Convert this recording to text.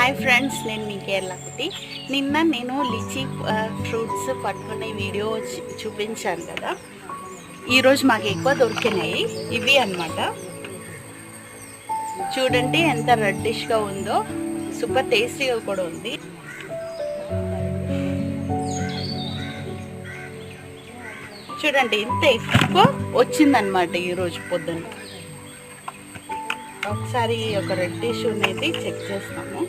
Hi friends, నేను మీ కేరళకుటి. నిన్న నేను లిచీ ఫ్రూట్స్ పట్టుకునే వీడియో చూపించాను కదా. ఈరోజు మాకు ఎక్కువ దొరికినాయి ఇవి అన్నమాట. చూడండి ఎంత రెడ్డిష్గా ఉందో, సూపర్ టేస్టీగా కూడా ఉంది. చూడండి ఇంత ఎక్కువ వచ్చిందనమాట ఈరోజు పొద్దున్న. ఒకసారి ఒక రెడ్డిష్ అనేది చెక్ చేస్తాము.